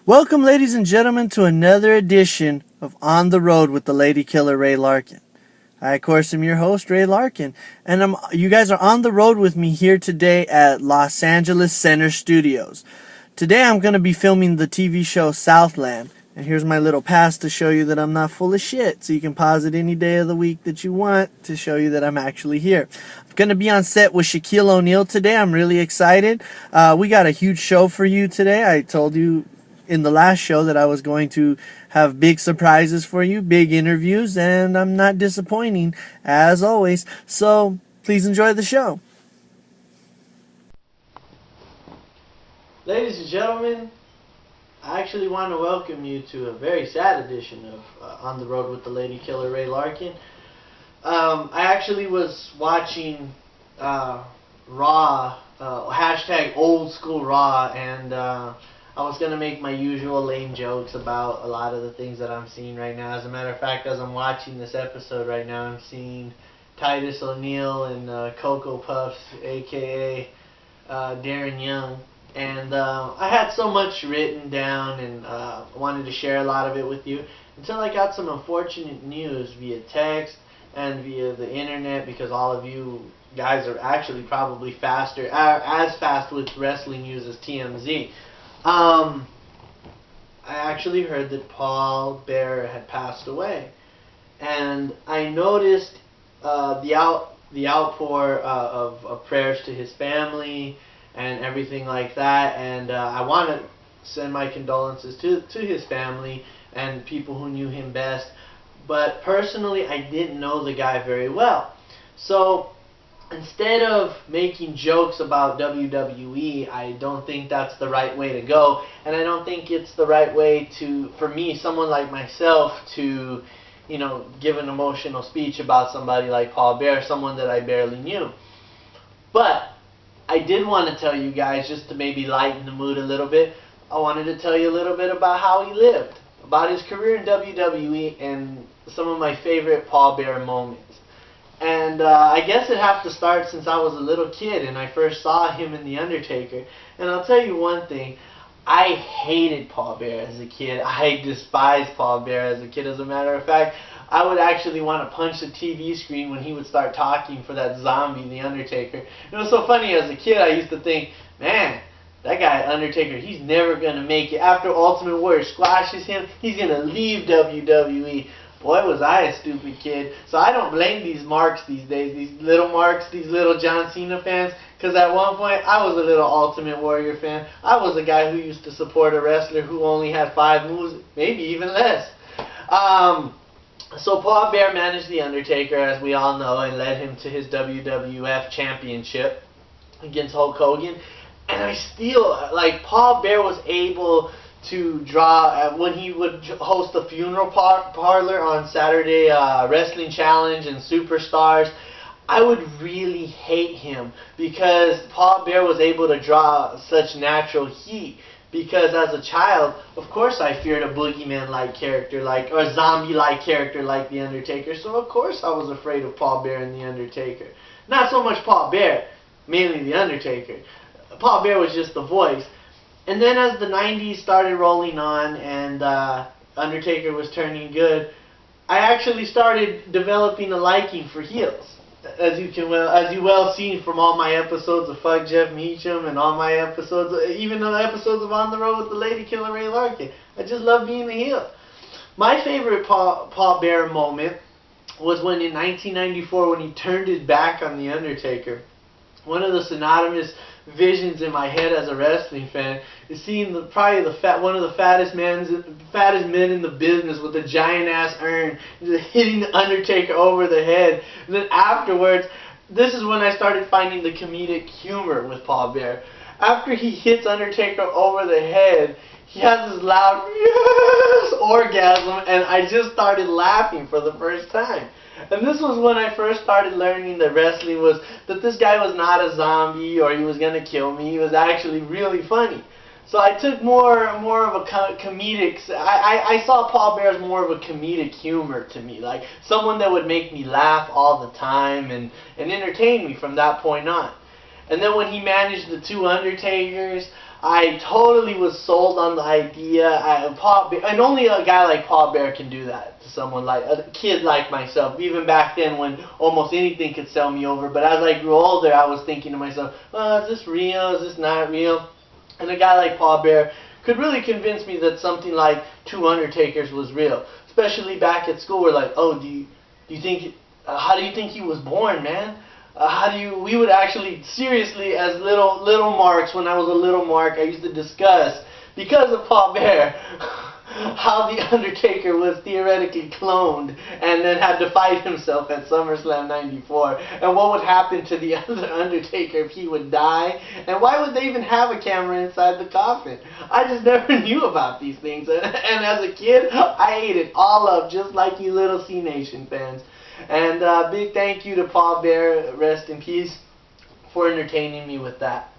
Welcome, ladies and gentlemen, to another edition of On the Road with the Lady Killer Ray Larkin. I, of course, am your host, Ray Larkin, and you guys are on the road with me here today at Los Angeles Center Studios. Today I'm going to be filming the TV show Southland, and here's my little pass to show you that I'm not full of shit, so you can pause it any day of the week that you want to show you that I'm actually here. I'm going to be on set with Shaquille O'Neal today. I'm really excited. We got a huge show for you today. I told you in the last show that I was going to have big surprises for you, big interviews, and I'm not disappointing, as always. So, please enjoy the show. Ladies and gentlemen, I actually want to welcome you to a very sad edition of On the Road with the Lady Killer Ray Larkin. I actually was watching Raw, hashtag old school Raw, and I was going to make my usual lame jokes about a lot of the things that I'm seeing right now. As a matter of fact, as I'm watching this episode right now, I'm seeing Titus O'Neil and Cocoa Puffs, a.k.a. Darren Young. And I had so much written down and wanted to share a lot of it with you until I got some unfortunate news via text and via the internet, because all of you guys are actually probably faster, as fast with wrestling news as TMZ. I actually heard that Paul Bearer had passed away, and I noticed the outpour of prayers to his family and everything like that, and I want to send my condolences to his family and people who knew him best. But personally, I didn't know the guy very well, so instead of making jokes about WWE, I don't think that's the right way to go, and I don't think it's the right way for me, someone like myself, to, give an emotional speech about somebody like Paul Bearer, someone that I barely knew. But I did want to tell you guys, just to maybe lighten the mood a little bit, I wanted to tell you a little bit about how he lived, about his career in WWE, and some of my favorite Paul Bearer moments. And I guess it'd have to start since I was a little kid and I first saw him in The Undertaker. And I'll tell you one thing, I hated Paul Bearer as a kid. I despised Paul Bearer as a kid. As a matter of fact, I would actually want to punch the TV screen when he would start talking for that zombie, The Undertaker. It was so funny, as a kid I used to think, man, that guy Undertaker, he's never going to make it. After Ultimate Warrior squashes him, he's going to leave WWE. Boy, was I a stupid kid. So I don't blame these marks these days, these little marks, these little John Cena fans, because at one point I was a little Ultimate Warrior fan. I was a guy who used to support a wrestler who only had 5 moves, maybe even less. So Paul Bearer managed The Undertaker, as we all know, and led him to his WWF championship against Hulk Hogan. And I still, Paul Bearer was able to draw, when he would host a funeral parlor on Saturday Wrestling Challenge and Superstars, I would really hate him because Paul Bearer was able to draw such natural heat. Because as a child, of course I feared a boogeyman-like character, or a zombie-like character like The Undertaker, so of course I was afraid of Paul Bearer and The Undertaker. Not so much Paul Bearer, mainly The Undertaker. Paul Bearer was just the voice. And then as the 90s started rolling on and Undertaker was turning good, I actually started developing a liking for heels. As you well seen from all my episodes of Fuck Jeff Meacham and all my episodes, even the episodes of On the Road with the Lady Killer Ray Larkin. I just love being a heel. My favorite Paul Bearer moment was when in 1994, when he turned his back on The Undertaker. One of the synonymous visions in my head as a wrestling fan is seeing one of the fattest men in the business with a giant ass urn just hitting the Undertaker over the head. And then afterwards, this is when I started finding the comedic humor with Paul Bearer. After he hits Undertaker over the head, he has this loud yes orgasm, and I just started laughing for the first time. And this was when I first started learning that wrestling was, that this guy was not a zombie or he was going to kill me. He was actually really funny. So I took more of a comedic, I saw Paul Bearer as more of a comedic humor to me. Like someone that would make me laugh all the time and entertain me from that point on. And then when he managed the two Undertakers, I totally was sold on the idea. And only a guy like Paul Bear can do that to someone like a kid like myself. Even back then, when almost anything could sell me over. But as I grew older, I was thinking to myself, "Oh, is this real? Is this not real?" And a guy like Paul Bear could really convince me that something like Two Undertakers was real. Especially back at school, we're like, "Oh, do you think? How do you think he was born, man?" We would actually, seriously, as little marks, when I was a little mark, I used to discuss, because of Paul Bear, how The Undertaker was theoretically cloned and then had to fight himself at SummerSlam 94, and what would happen to the other Undertaker if he would die, and why would they even have a camera inside the coffin? I just never knew about these things, and as a kid, I ate it all up, just like you little C-Nation fans. And big thank you to Paul Bear, rest in peace, for entertaining me with that.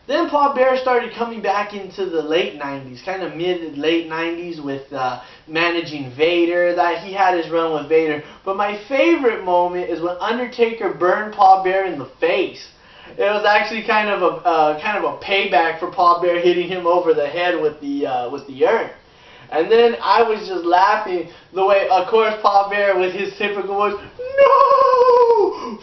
Then Paul Bear started coming back into the late 90s, kind of mid-late 90s with managing Vader. That he had his run with Vader. But my favorite moment is when Undertaker burned Paul Bear in the face. It was actually kind of a payback for Paul Bear hitting him over the head with the urn. And then I was just laughing the way, of course, Paul Bear with his typical voice, "No!"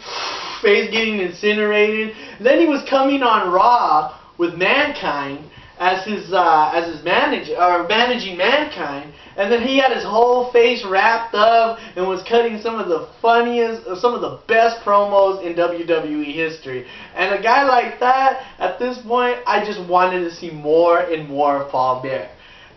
face getting incinerated. Then he was coming on Raw with Mankind as his manager, or managing Mankind, and then he had his whole face wrapped up and was cutting some of the funniest, some of the best promos in WWE history. And a guy like that, at this point, I just wanted to see more and more of Paul Bear.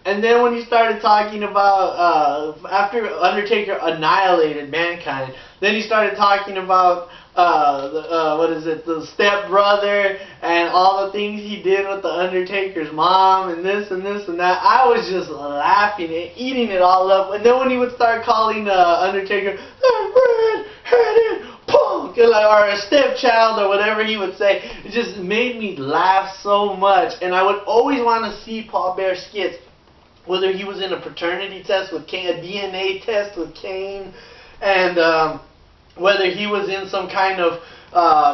And then when he started talking about, after Undertaker annihilated Mankind, then he started talking about, the stepbrother and all the things he did with the Undertaker's mom and this and this and that. I was just laughing and eating it all up. And then when he would start calling Undertaker, "that red-headed punk," or a stepchild or whatever he would say, it just made me laugh so much. And I would always want to see Paul Bear skits. Whether he was in a paternity test with Kane, a DNA test with Kane, and whether he was in some kind of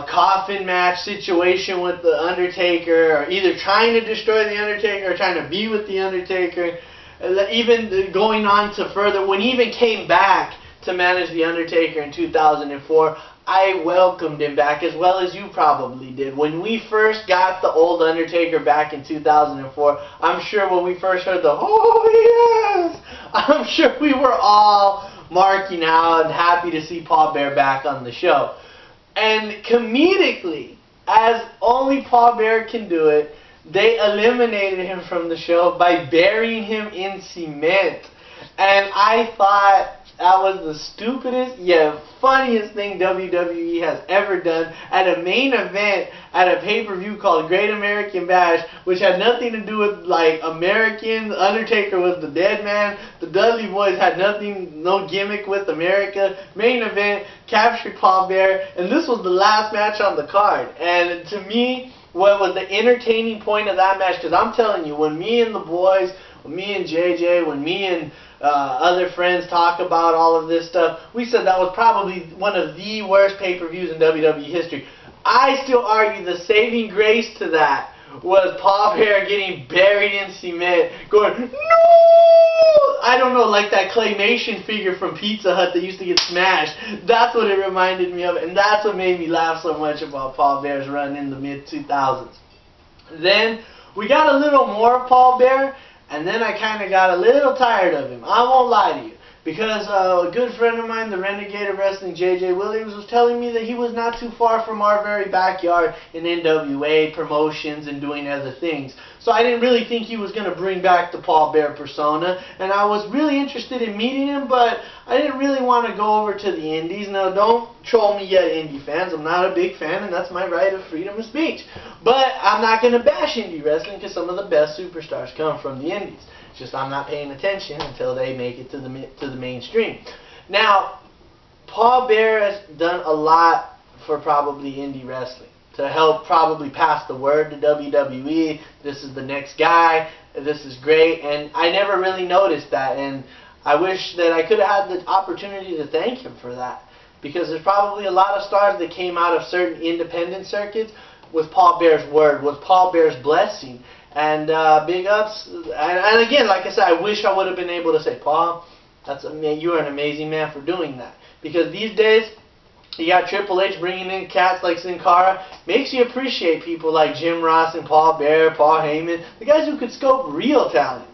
coffin match situation with the Undertaker, or either trying to destroy the Undertaker or trying to be with the Undertaker, even going on to further, when he even came back to manage the Undertaker in 2004, I welcomed him back, as well as you probably did. When we first got the old Undertaker back in 2004, I'm sure when we first heard the "oh yes," I'm sure we were all marking out and happy to see Paul Bear back on the show. And comedically, as only Paul Bear can do it, they eliminated him from the show by burying him in cement. And I thought that was the stupidest yet funniest thing WWE has ever done at a main event at a pay-per-view called Great American Bash, which had nothing to do with like Americans. Undertaker was the dead man. The Dudley Boys had nothing, no gimmick with America. Main event, captured Paul Bear, and this was the last match on the card. And to me, what was the entertaining point of that match? Because I'm telling you, when me and the boys, when me and JJ, when me and other friends talk about all of this stuff, we said that was probably one of the worst pay-per-views in WWE history. I still argue the saving grace to that was Paul Bear getting buried in cement, going, "No!" I don't know, like that claymation figure from Pizza Hut that used to get smashed. That's what it reminded me of, and that's what made me laugh so much about Paul Bear's run in the mid-2000s. Then we got a little more of Paul Bear, and then I kind of got a little tired of him. I won't lie to you. Because a good friend of mine, the Renegade of Wrestling, JJ Williams, was telling me that he was not too far from our very backyard in NWA promotions and doing other things. So I didn't really think he was going to bring back the Paul Bear persona. And I was really interested in meeting him, but I didn't really want to go over to the indies. Now, don't troll me yet, indie fans. I'm not a big fan, and that's my right of freedom of speech. But I'm not going to bash indie wrestling because some of the best superstars come from the indies. It's just I'm not paying attention until they make it to the mainstream. Now, Paul Bear has done a lot for probably indie wrestling to help probably pass the word to WWE. This is the next guy. This is great, and I never really noticed that. And I wish that I could have had the opportunity to thank him for that, because there's probably a lot of stars that came out of certain independent circuits was Paul Bear's word, was Paul Bear's blessing. And big ups. And again, like I said, I wish I would have been able to say, Paul, you're an amazing man for doing that. Because these days, you got Triple H bringing in cats like Sin Cara. Makes you appreciate people like Jim Ross and Paul Bear, Paul Heyman, the guys who could scope real talent.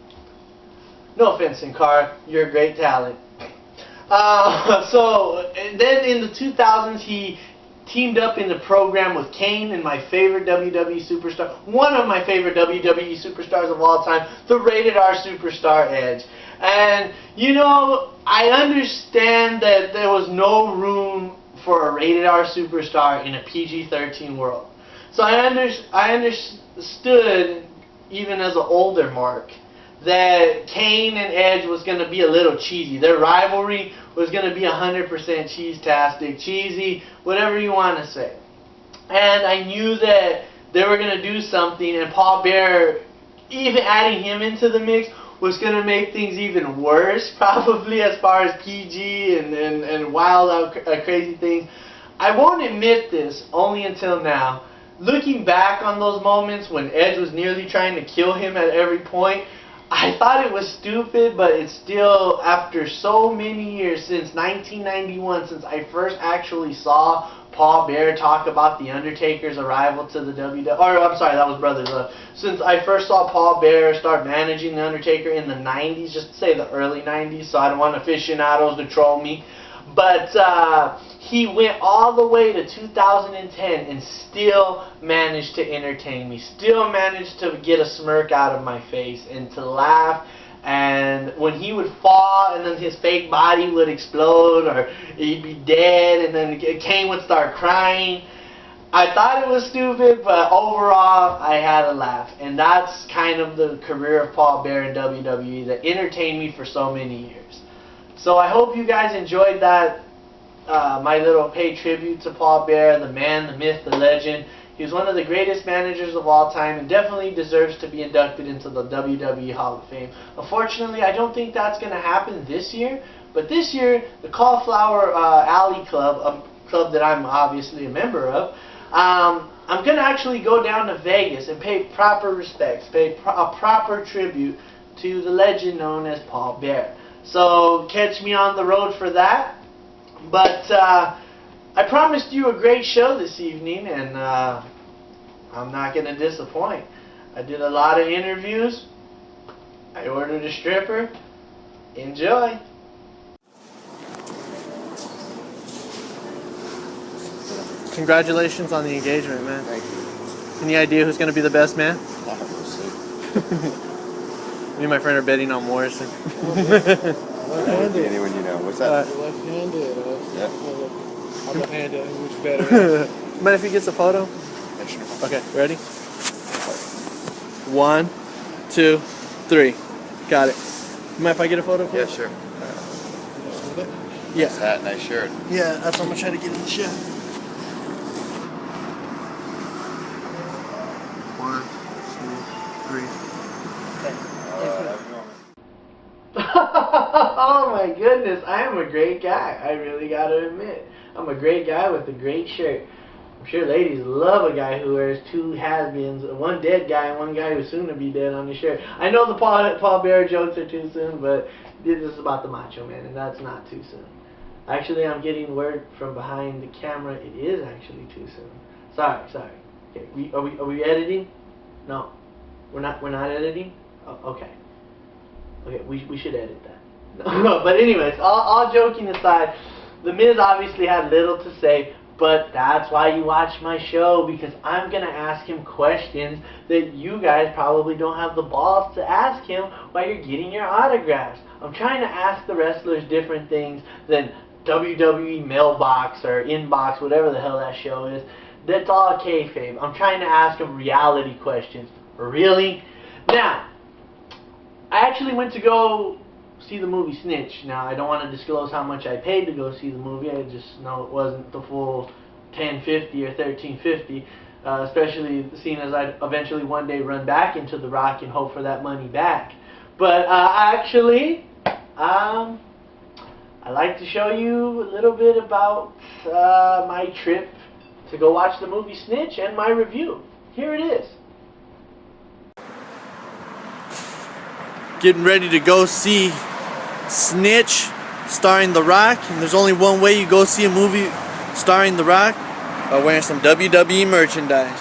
No offense, Sin Cara, you're a great talent. And then in the 2000s, he teamed up in the program with Kane and my favorite WWE superstar, one of my favorite WWE superstars of all time, the Rated R superstar Edge. And, you know, I understand that there was no room for a Rated R superstar in a PG-13 world. So I understood, even as an older Mark, that Kane and Edge was going to be a little cheesy. Their rivalry was going to be 100% cheese-tastic, cheesy, whatever you want to say. And I knew that they were going to do something, and Paul Bear, even adding him into the mix, was going to make things even worse, probably, as far as PG and wild, crazy things. I won't admit this, only until now. Looking back on those moments when Edge was nearly trying to kill him at every point, I thought it was stupid, but it's still, after so many years, since 1991, since I first actually saw Paul Bear talk about The Undertaker's arrival to the WWE, or I'm sorry, that was Brothers Love. Since I first saw Paul Bear start managing The Undertaker in the 90s, just to say the early 90s, so I don't want aficionados to troll me. But he went all the way to 2010 and still managed to entertain me. Still managed to get a smirk out of my face and to laugh. And when he would fall and then his fake body would explode or he'd be dead and then Kane would start crying, I thought it was stupid, but overall I had a laugh. And that's kind of the career of Paul Bear in WWE that entertained me for so many years. So I hope you guys enjoyed that, my little pay tribute to Paul Bear, the man, the myth, the legend. He was one of the greatest managers of all time and definitely deserves to be inducted into the WWE Hall of Fame. Unfortunately, I don't think that's going to happen this year. But this year, the Cauliflower Alley Club, a club that I'm obviously a member of, I'm going to actually go down to Vegas and pay proper respects, pay a proper tribute to the legend known as Paul Bear. So catch me on the road for that. But I promised you a great show this evening, and I'm not going to disappoint. I did a lot of interviews. I ordered a stripper. Enjoy. Congratulations on the engagement, man. Thank you. Any idea who's going to be the best man? Obviously. Me and my friend are betting on Morrison. Left-handed. Anyone you know. What's that? Left-handed. Yeah. I'm left-handed. Who's better? Mind if he gets a photo? Yeah, sure. Okay, ready? 1, 2, 3. Got it. Mind if I get a photo, please? Yeah, sure. Yeah. Nice hat, nice shirt. Yeah, that's what I'm gonna try to get in the shot. 1, 2, 3. Oh my goodness, I am a great guy. I really gotta admit. I'm a great guy with a great shirt. I'm sure ladies love a guy who wears two has-beens, one dead guy and one guy who's soon to be dead on his shirt. I know the Paul Bear jokes are too soon, but this is about the Macho Man, and that's not too soon. Actually, I'm getting word from behind the camera. It is actually too soon. Sorry. Okay, are we editing? No, we're not editing. Oh, okay. Okay, we should edit that. No, but anyways, all joking aside, The Miz obviously had little to say, but that's why you watch my show, because I'm going to ask him questions that you guys probably don't have the balls to ask him while you're getting your autographs. I'm trying to ask the wrestlers different things than WWE mailbox or inbox, whatever the hell that show is. That's all kayfabe. I'm trying to ask them reality questions. Really? Now, I actually went to go see the movie Snitch. Now, I don't want to disclose how much I paid to go see the movie. I just know it wasn't the full $10.50 or $13.50, especially seeing as I'd eventually one day run back into The Rock and hope for that money back. But actually, I'd like to show you a little bit about my trip to go watch the movie Snitch and my review. Here it is. Getting ready to go see Snitch starring The Rock, and there's only one way you go see a movie starring The Rock: by wearing some WWE merchandise.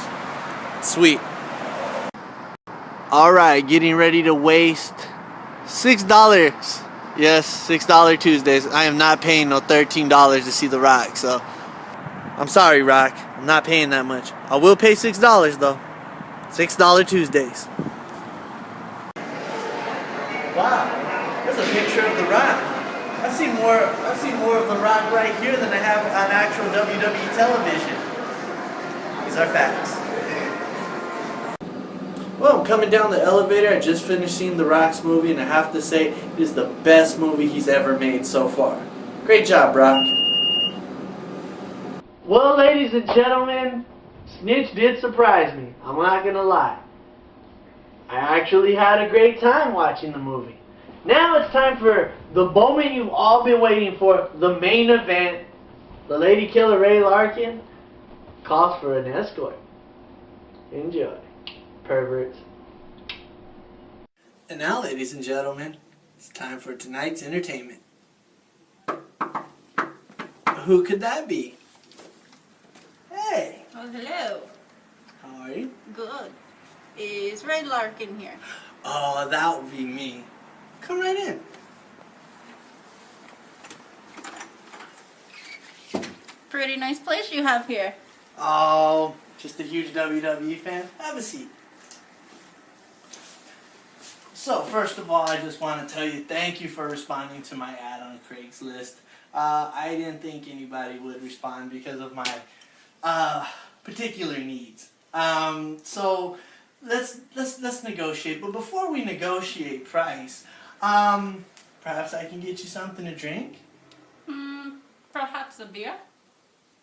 Sweet. Alright, getting ready to waste $6. Yes, $6 Tuesdays. I am not paying no $13 to see The Rock, so I'm sorry, Rock. I'm not paying that much. I will pay $6 though. $6 Tuesdays. Wow, there's a picture of The Rock. I've seen more of The Rock right here than I have on actual WWE television. These are facts. Well, I'm coming down the elevator. I just finished seeing The Rock's movie, and I have to say, it is the best movie he's ever made so far. Great job, Rock. Well, ladies and gentlemen, Snitch did surprise me. I'm not gonna lie. I actually had a great time watching the movie. Now it's time for the moment you've all been waiting for, the main event. The lady killer Ray Larkin calls for an escort. Enjoy, perverts. And now, ladies and gentlemen, it's time for tonight's entertainment. Who could that be? Hey! Oh, hello. How are you? Good. Is Ray Larkin here? Oh, that would be me. Come right in. Pretty nice place you have here. Oh, just a huge WWE fan? Have a seat. So, first of all, I just want to tell you thank you for responding to my ad on Craigslist. I didn't think anybody would respond because of my particular needs. So let's negotiate. But before we negotiate price, perhaps I can get you something to drink. Perhaps a beer?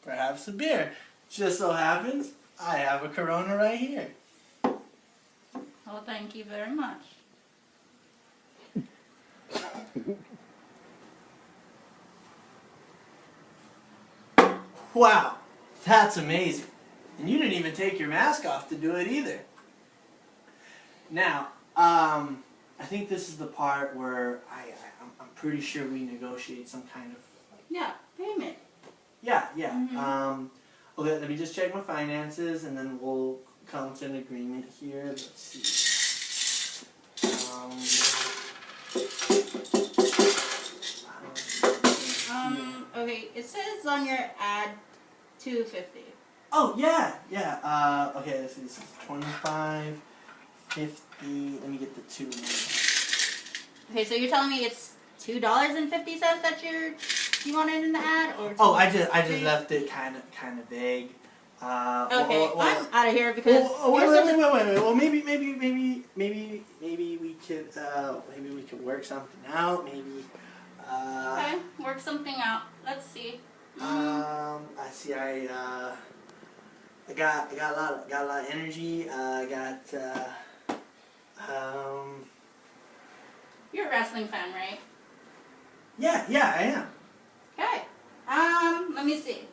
Perhaps a beer. Just so happens I have a Corona right here. Oh, thank you very much. Wow, that's amazing. And you didn't even take your mask off to do it either. Now, I think this is the part where I'm pretty sure we negotiate some kind of... Yeah, payment. Yeah. Okay, let me just check my finances and then we'll come to an agreement here. Let's see. Okay, it says on your ad $250. Oh, yeah. Okay, this is 25, 50. Let me get the 2. Okay, so you're telling me it's $2.50 that you wanted in the ad, or? Oh, I just left it kind of vague. Okay, I'm out of here because. Wait. Well, maybe we could work something out. Maybe. Okay, work something out. Let's see. I see. I got a lot of energy. You're a wrestling fan, right? Yeah, I am. Okay. Let me see.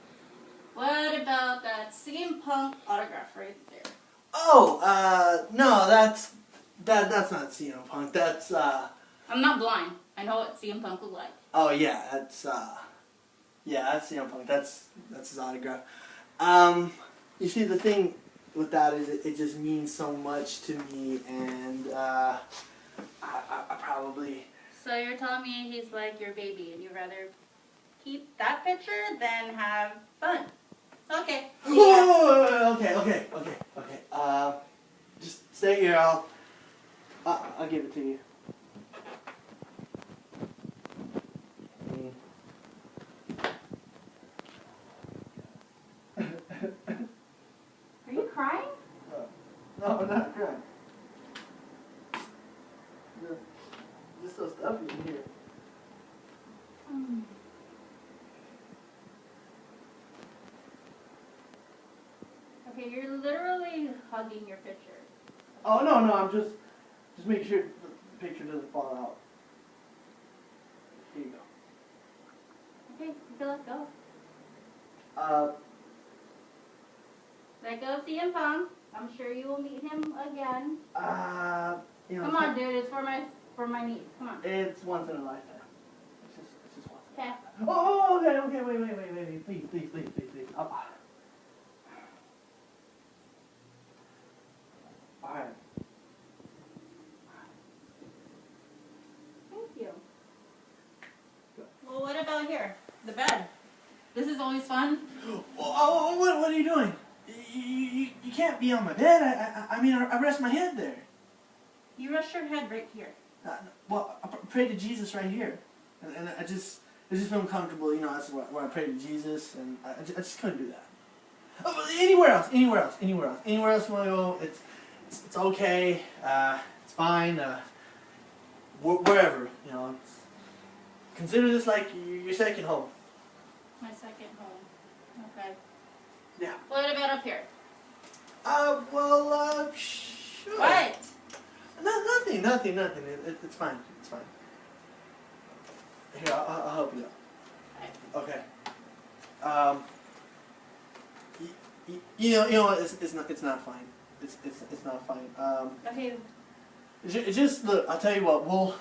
What about that CM Punk autograph right there? Oh, no, that's not CM Punk. That's I'm not blind. I know what CM Punk looked like. Oh yeah, that's CM Punk. That's his autograph. You see, the thing with that is it just means so much to me, and I probably. So you're telling me he's like your baby, and you'd rather keep that picture than have fun? Okay. Whoa, okay. Just stay here. I'll give it to you. Are you crying? No, I'm not crying. Just so stuffy in here. Okay, you're literally hugging your picture. Oh no, I'm just make sure the picture doesn't fall out. Here you go. Okay, you can let go. Let go of CM Punk. I'm sure you will meet him again. You know, Come on, dude. It's for my niece. Come on. it's once in a lifetime. It's just once. Okay. Oh, okay. Wait. Please. All right. Thank you. Well, what about here? The bed. This is always fun. Oh, what are you doing? You can't be on my bed. I rest my head there. You rest your head right here. Well, I pray to Jesus right here, and I just feel comfortable. You know, that's where I pray to Jesus, and I just couldn't do that. Oh, but anywhere else you want to go, it's okay. It's fine. Wherever, you know. Consider this like your second home. My second home. Okay. Yeah. What about up here? Sure. What? Nothing. It's fine. Here, I'll help you out. Okay. You know what? It's not fine. It's not fine. Okay. Just look. I'll tell you what.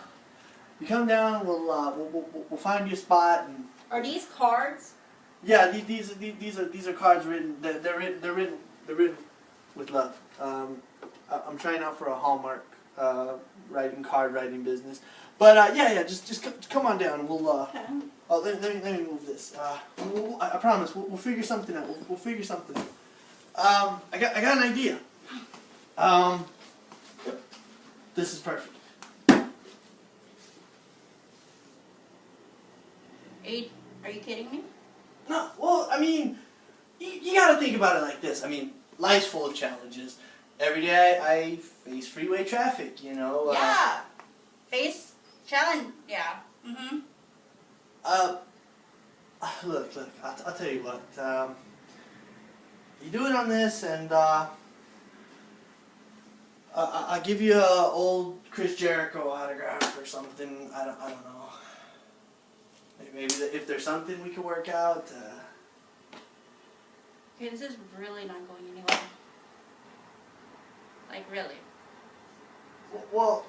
You come down. We'll find you a spot. And Are these cards? yeah, these are cards written. They're written with love. I'm trying out for a Hallmark card writing business. But yeah, just come on down and we'll. Okay. Oh, let me move this. I promise we'll figure something out. We'll figure something out. I got an idea. This is perfect. Are you kidding me? No, well, I mean, you gotta think about it like this. I mean, life's full of challenges. Every day I face freeway traffic, you know. Yeah. Face challenge. Yeah. Mhm. Look, I'll tell you what. You do it on this, and I'll give you a old Chris Jericho autograph or something. I don't know. Maybe if there's something we can work out. Okay, this is really not going anywhere. Like really. Well,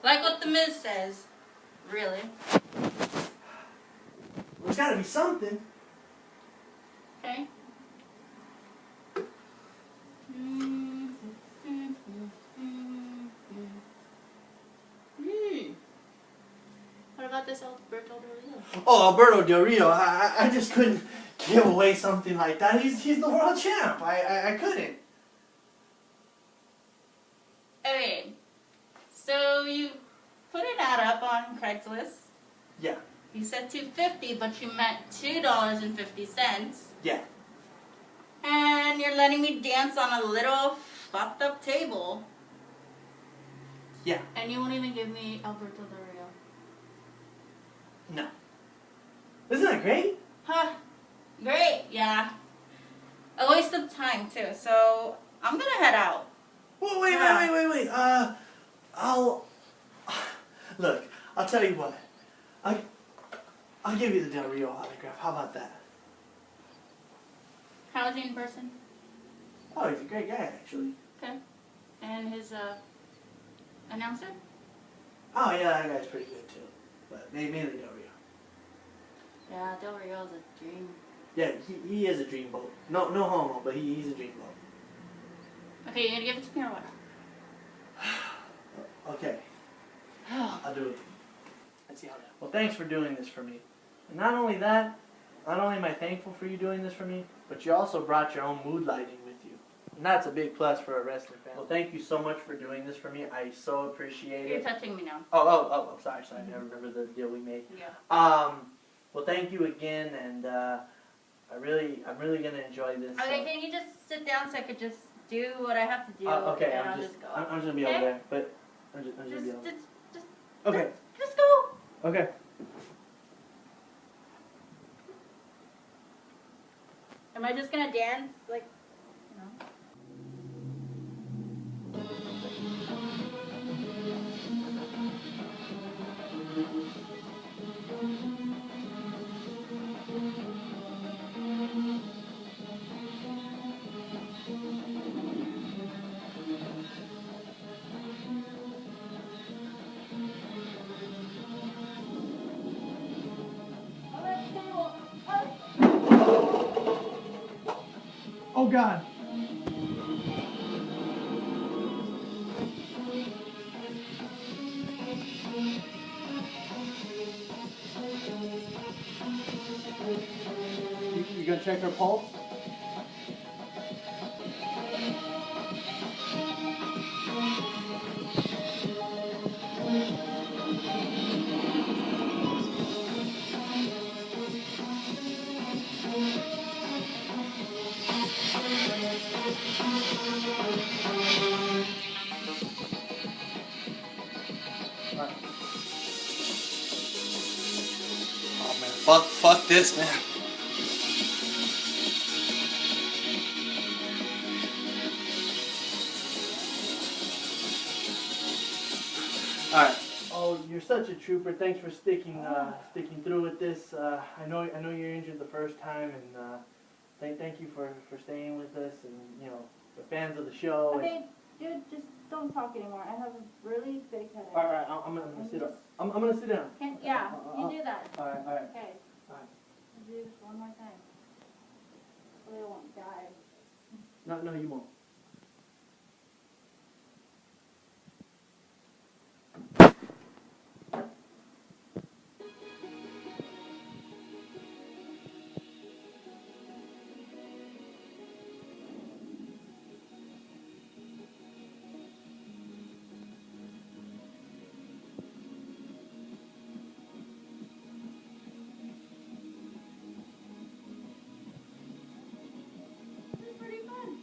Like what the Miz says. Really. there's got to be something. Okay. What about this Alberto Del Rio? Oh, Alberto Del Rio. I just couldn't give away something like that. He's the world champ. I couldn't. Okay. So you put an ad up on Craigslist. Yeah. You said $2.50, but you meant $2.50. Yeah. And you're letting me dance on a little fucked up table. Yeah. And you won't even give me Alberto Del Rio. No. Isn't that great? Huh. Great, yeah. A waste of time too. So I'm gonna head out. Well, wait. Look. I'll tell you what. I'll give you the Del Rio autograph. How about that? How's he in person? Oh, he's a great guy, actually. Okay. And his announcer? Oh, yeah, that guy's pretty good too. But mainly Del Rio. Yeah, Del Rio's a dream. Yeah, he is a dreamboat. No homo, but he's a dreamboat. Okay, you gonna give it to me or what? Okay. I'll do it. Let's see how that. Well, thanks for doing this for me. And not only that, not only am I thankful for you doing this for me, but you also brought your own mood lighting with you. And that's a big plus for a wrestling fan. Well, thank you so much for doing this for me. I so appreciate You're it. touching me now. Oh, sorry. I remember the deal we made. Yeah. Well, thank you again, and I'm really gonna enjoy this. Okay, can you just sit down so I could just do what I have to do? Okay, and I'm I'll just go. I'm just gonna be over there, but I'm just gonna be over there. Just, Okay. just go. Okay. Am I just gonna dance like, you know? Oh God. You gonna check her pulse? Oh man, fuck this, man. All right. Oh, you're such a trooper. Thanks for sticking through with this. I know you're injured the first time, and thank you for staying with us, and you know, the fans of the show. Okay, dude, just don't talk anymore. I have a really big headache. All right, I'm gonna sit up. I'm gonna sit down. Yeah, you do that. All right. Okay. All right. I'll do this one more time. Hopefully I won't die. No, you won't. This is pretty fun.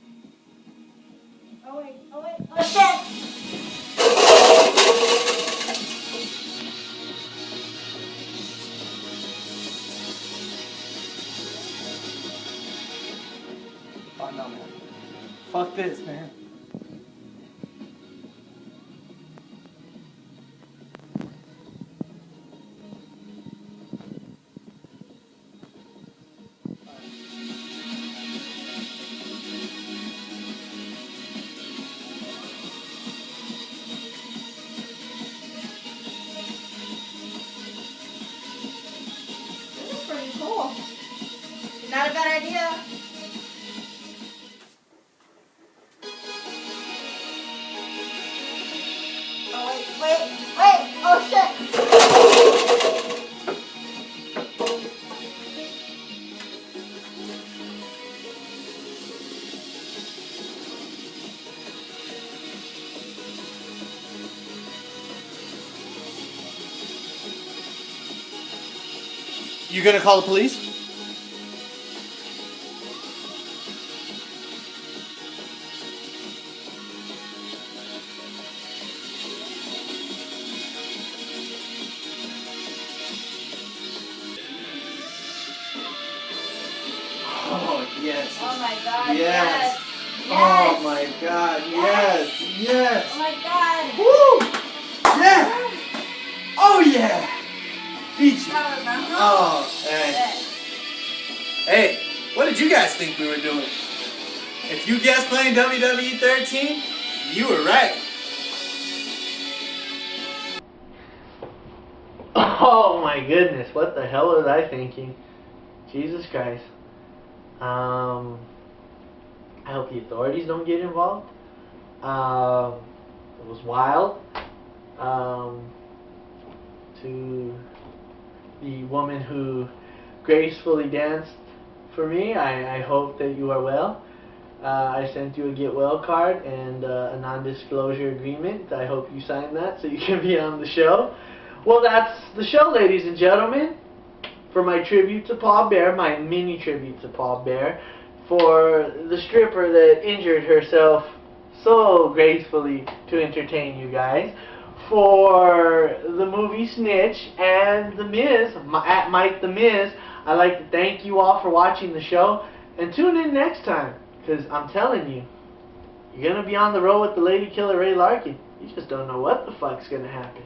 Oh wait, shit! Oh no, man. Fuck this, man. This is pretty cool. Not a bad idea. Oh wait, oh shit! You gonna call the police? Oh yes. Oh my god, Yes. yes! Oh my God. Yes. Yes. Oh my god! Woo! Yeah. Oh yeah. Beat you. That was awesome. Oh, hey. Yes. Hey, what did you guys think we were doing? If you guessed playing WWE 13, you were right. Oh my goodness, what the hell was I thinking? Jesus Christ. I hope the authorities don't get involved. It was wild. To the woman who gracefully danced for me, I hope that you are well. I sent you a get well card and a non-disclosure agreement. I hope you signed that so you can be on the show. Well, that's the show, ladies and gentlemen. For my tribute to Paul Bear, my mini tribute to Paul Bear, for the stripper that injured herself so gracefully to entertain you guys, for the movie Snitch and The Miz, at Mike The Miz, I'd like to thank you all for watching the show, and tune in next time, because I'm telling you, you're going to be on the road with the lady killer Ray Larkin. You just don't know what the fuck's going to happen.